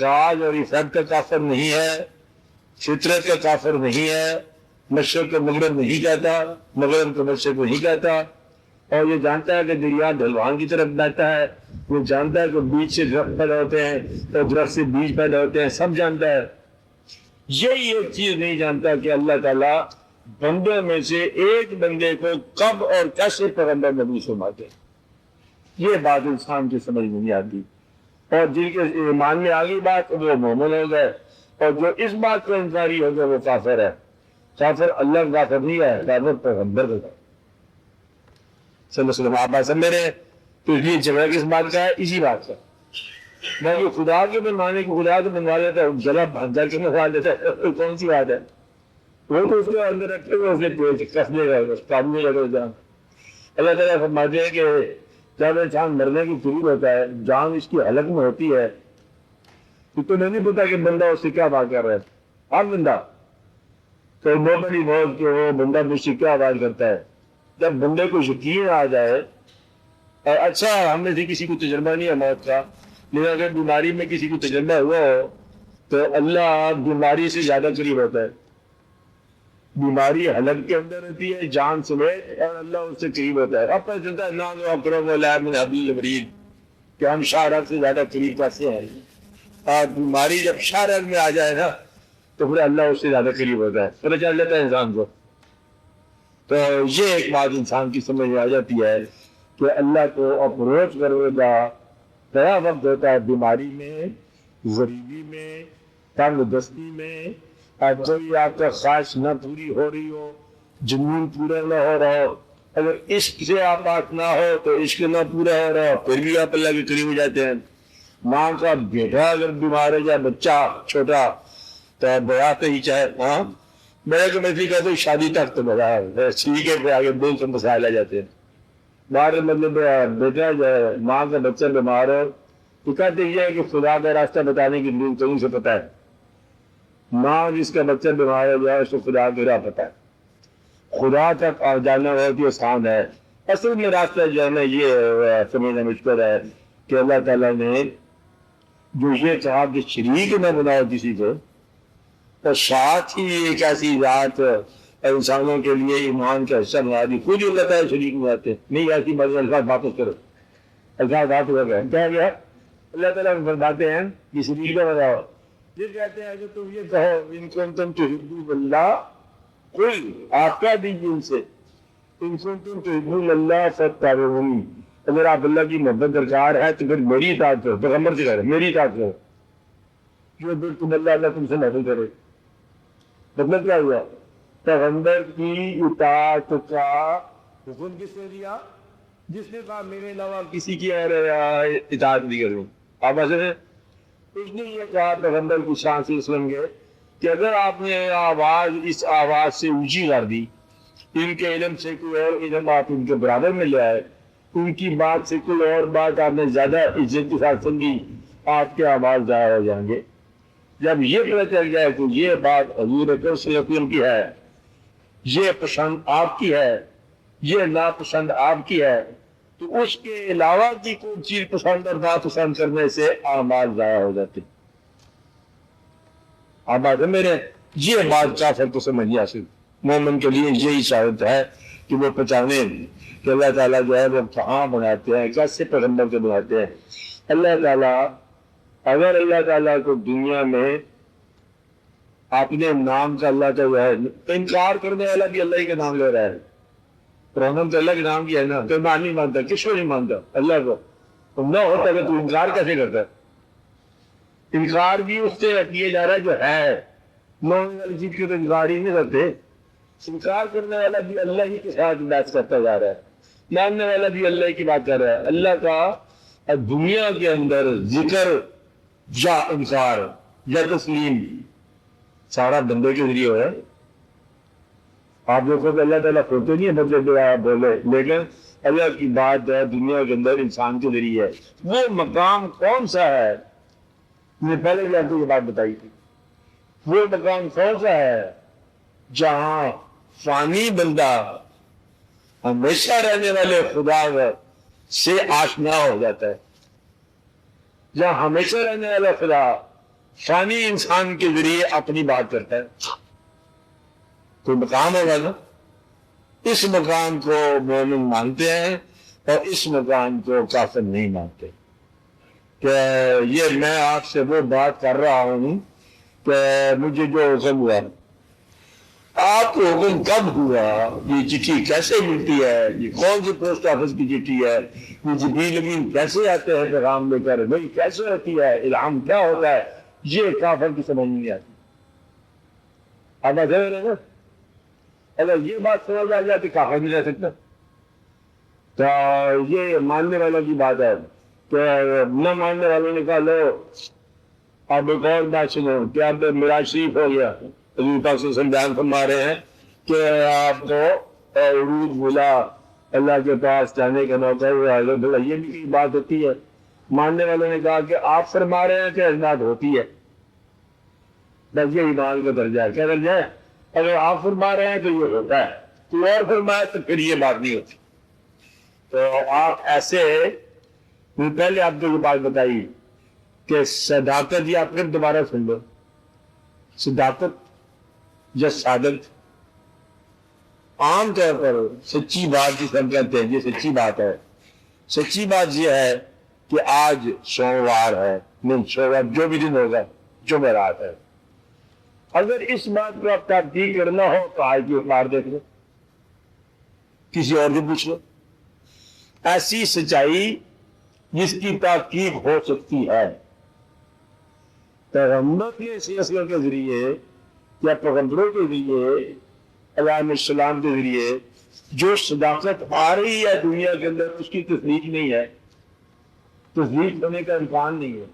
کاج اور افراد کا کافر نہیں ہے، فطرت کا کافر نہیں ہے، مشرق کو مغرب نہیں کہتا، مغرب کو مشرق نہیں کہتا، اور یہ جانتا ہے کہ دریا ڈھلوان کی طرف بہتا ہے، وہ جانتا ہے کہ بیج سے درخت پیدا ہوتے ہیں اور درخت سے بیج پیدا ہوتے ہیں، سب جانتا ہے۔ یہی ایک چیز نہیں جانتا کہ اللہ تعالیٰ بندوں میں سے ایک بندے کو کب اور کیسے پیغمبر نبی فرماتے ہیں۔ یہ بات انسان کی سمجھ نہیں آتی، اور جن کے ایمان میں آ گئی بات وہ مومن ہو گئے، اور جو اس بات کو انکاری ہو گیا وہ کافر ہے۔ کافر اللہ کا کافر نہیں ہے، کافر پیغمبر کا صلی اللہ علیہ وسلم۔ آپ بات سمجھ رہے ہیں؟ تو اس لیے جھگڑا کس بات کا ہے؟ اسی بات کا۔ میں یہ خدا کے بنوانے کی خدا تو بنوا لیتا ہے، گلا بھنجر کے بنوا لیتا ہے، کون سی بات ہے؟ وہ تو اس کو اندر رکھتے ہوئے اسے پیٹ کس دے گا، کام نہیں لگے جان۔ اللہ تعالیٰ فرماتے ہیں کہ جب انسان مرنے کی قریب ہوتا ہے، جان اس کی حلق میں ہوتی ہے، تو تمہیں نہیں پتا کہ بندہ اس سے کیا بات کر رہا ہے۔ ہر بندہ تو بڑی موت کہ وہ بندہ مجھ سے کیا بات کرتا ہے۔ جب بندے کو یقین آ جائے، اور اچھا ہم میں سے کسی کو تجربہ نہیں ہے موت کا، لیکن اگر بیماری میں کسی کو تجربہ ہوا ہو تو اللہ بیماری سے زیادہ قریب ہوتا ہے۔ بیماری حلق کے اندر ہوتی ہے جان سمیت، اور اللہ اس سے قریب ہوتا ہے۔ اب پتہ چلتا ہے نام اکرم ولا من حبل الورید کہ ہم شاہ سے زیادہ قریب کیسے ہیں۔ اور بیماری جب شاہ میں آ جائے نا تو پھر اللہ اس سے زیادہ قریب ہوتا ہے، پتہ چل لیتا ہے انسان کو۔ تو یہ ایک بات انسان کی سمجھ میں آ جاتی ہے کہ اللہ کو اپروچ کرنے کا نیا وقت ہوتا ہے بیماری میں، غریبی میں، تنگ دستی میں، کوئی آپ کا خواہش نہ پوری ہو رہی ہو، جنون پورا نہ ہو رہا ہو، اگر عشق سے آپ بات نہ ہو تو عشق نہ پورا ہو رہا ہو پھر بھی آپ اللہ کے قریب ہو جاتے ہیں۔ ماں کا بیٹا اگر بیمار ہے یا بچہ چھوٹا تو بیاتے ہی چاہے ہاں میرے کو میں کہتا ہوں شادی تک تو بڑا ہے، ٹھیک ہے پھر آگے بول کے مسائل آ جاتے ہیں۔ باہر مطلب بیٹا جو ہے ماں کا بچہ بیمار ہو تو کہتے یہ ہے کہ خدا کا راستہ بتانے کی دین کہیں سے پتا ہے۔ ماں جس کا بچہ بیمار ہو جائے اس کو خدا کا راہ پتا ہے، خدا تک جانا بہت ہی آسان ہے۔ اصل میں راستہ جو ہے نا یہ سمجھنا مشکل ہے کہ اللہ تعالیٰ نے جو یہ کہا کہ شریک نہ بناؤ کسی کو، اور ساتھ ہی ایک ایسی ذات انسانوں کے لیے ایمان کا حصہ بنا دی، خود اللہ تعالیٰ شریک بناتے نہیں، ایسی مرضی الفاظ واپس کرو، الفاظ بات ہو گئے کیا گیا؟ اللہ تعالیٰ فرماتے ہیں کہ شریک نہ بناؤ۔ یہ کہتے ہیں کہ تم یہ کہو ان کنتم تحبون اللہ، قل آپ کہہ دیجیے ان سے ان کنتم تحبون اللہ فاتبعونی، اگر آپ اللہ کی محبت درکار ہے تو پھر میری اطاعت کرو، پیغمبر سے کہہ رہے میری اطاعت کرو، جو پھر تم اللہ تم سے محبت کرے۔ مطلب کیا ہوا؟ پیغمبر کی اطاعت کا حکم کس نے دیا؟ جس نے کہا میرے علاوہ کسی کی اور اطاعت نہیں کروں۔ آپ ایسے اس نے یہ کہا پیغمبر کی شان سے سن گئے کہ اگر آپ نے آواز اس آواز سے اونچی کر دی، ان کے علم سے کوئی اور علم آپ ان کے برابر میں لے آئے، ان کی بات سے کوئی اور بات آپ نے زیادہ عزت کے ساتھ سمجھی، آپ کے آواز ضائع ہو جائیں گے۔ جب یہ پتہ چل جائے کہ یہ بات حضور اکرم صلی اللہ علیہ وسلم کی ہے، یہ پسند آپ کی ہے، یہ ناپسند آپ کی ہے، تو اس کے علاوہ کی کوئی چیز پسند اور ناپسند کرنے سے اعمال ضائع ہو جاتے۔ آپ بات ہے میرے، یہ بات کافر کو سمجھ آ سکتی، مومن کے لیے یہی شہادت ہے کہ وہ پہچانے کہ اللہ تعالیٰ جو ہے وہ کہاں بناتے ہیں، کیسے پیغمبر کو بناتے ہیں۔ اللہ تعالیٰ اگر اللہ تعالیٰ کو دنیا میں اپنے نام کا اللہ کا ہے تو انکار کرنے والا بھی اللہ ہی کا نام لے رہا ہے، پیغمبر تو اللہ کے نام کی ہے نا، تو ایمان نہیں مانتا، کس کو نہیں مانتا؟ اللہ کو۔ تو نہ ہوتا کہ تو انکار کیسے کرتا ہے؟ انکار بھی اس سے کیے جا رہا ہے جو ہے، نہ ہونے والی چیز کی تو انکار ہی نہیں کرتے۔ انکار کرنے والا بھی اللہ ہی کے ساتھ بات کرتا جا رہا ہے، ماننے والا بھی اللہ کی بات کر رہا ہے۔ اللہ کا دنیا کے اندر ذکر یا انکار یا تسلیم سارا بندے کے ذریعے ہو رہا ہے۔ آپ دیکھو کہ اللہ تعالیٰ ہوتے نہیں ہے بدلے آپ بولے، لیکن اللہ کی بات ہے دنیا کے اندر انسان کے ذریعے ہے۔ وہ مقام کون سا ہے؟ میں نے پہلے بھی آپ کو یہ بات بتائی تھی، وہ مقام کون سا ہے جہاں فانی بندہ ہمیشہ رہنے والے خدا سے آشنا ہو جاتا ہے، جہاں ہمیشہ رہنے والا خدا فانی انسان کے ذریعے اپنی بات کرتا ہے. کوئی مقام ہوگا نا, اس مقام کو مومن مانتے ہیں اور اس مقام کو کافر نہیں مانتے. کہ یہ میں آپ سے وہ بات کر رہا ہوں کہ مجھے جو حکم ہوا, آپ کو حکم کب ہوا, یہ چٹھی کیسے ملتی ہے, یہ کون سی پوسٹ آفس کی چٹھی ہے, یہ جبریل امین کیسے آتے ہیں پیغام لے کر, وہی کیسے ہوتی ہے, الہام کیا ہوتا ہے, یہ کافر کی سمجھ نہیں آتی. اب نا اگر یہ بات سمجھ آ جاتی کافر نہیں رہ سکتا. تو یہ ماننے والوں کی بات ہے کہ نہ ماننے والوں نے کہا لو اب ایک اور بات سنو کہ اب معراج شریف ہو گیا. حضور پاک صلی اللہ علیہ وسلم بیان فرما رہے ہیں کہ آپ کو عروج ملا, اللہ کے پاس جانے کا موقع ہوا. یہ بھی بات ہوتی ہے. ماننے والوں نے کہا کہ آپ فرما رہے ہیں کہ اجناد ہوتی ہے, بس یہ ایمان کا درجہ ہے. کیا درجہ ہے؟ اگر آپ فرما رہے ہیں تو یہ ہوتا ہے, تو اور فرمائے تو پھر یہ بات نہیں ہوتی. تو آپ ایسے پہلے آپ کو یہ بات بتائی کہ صداقت, یا پھر دوبارہ سن لو, صداقت یا سعادت عام طور پر سچی بات جس ہم کہتے ہیں یہ سچی بات ہے. سچی بات یہ ہے کہ آج سوموار ہے, نہیں سوموار جو بھی دن ہوگا جمعرات ہے. اگر اس بات کو آپ تحقیق کرنا ہو تو آج کی اخبار دیکھ لو, کسی اور سے پوچھ لو. ایسی سچائی جس کی تحقیق ہو سکتی ہے پیغمبر کے سیاستوں کے ذریعے یا پیغمبروں کے ذریعے علیہ السلام کے ذریعے جو صداقت آ رہی ہے دنیا کے اندر, اس کی تصدیق نہیں ہے, تصدیق ہونے کا امکان نہیں ہے.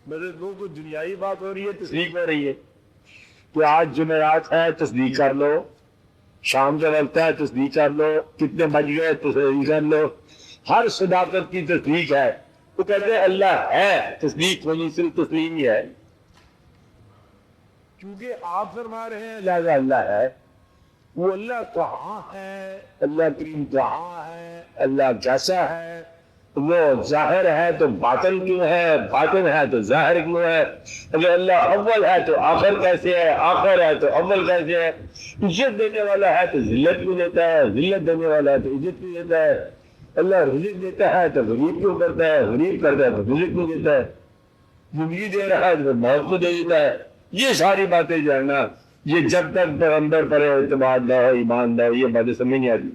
مطلب لوگوں کو دنیائی بات ہو رہی ہے, تصدیق ہو رہی ہے کہ آج جمعرات ہے, تصدیق کر لو. شام کا وقت ہے, تصدیق کر لو. کتنے بج گئے, تصدیق کر لو. ہر صداقت کی تصدیق ہے. وہ کہتے ہیں اللہ ہے, تصدیق ہونی صرف تسلیم ہی ہے. کیونکہ آپ فرما رہے ہیں لہذا اللہ ہے. وہ اللہ کہاں ہے, اللہ کریم کہاں ہے, اللہ کیسا ہے, وہ ظاہر ہے تو باطن کیوں ہے, باطن ہے تو ظاہر کیوں ہے. اگر اللہ اول ہے تو آخر کیسے ہے, آخر ہے تو اول کیسے ہے. عزت دینے والا ہے تو ذلت کیوں دیتا ہے, ذلت دینے والا ہے تو عزت کیوں دیتا ہے. اللہ رزق دیتا ہے تو غریب کیوں کرتا ہے, غریب کرتا ہے تو رزق کیوں دیتا ہے. زندگی دے رہا ہے تو موت کو دے دیتا ہے. یہ ساری باتیں جو ہے نا, یہ جب تک پیغمبر پر اعتماد نہ ہو, ایمان نہ ہو, یہ باتیں سمجھ نہیں آتی.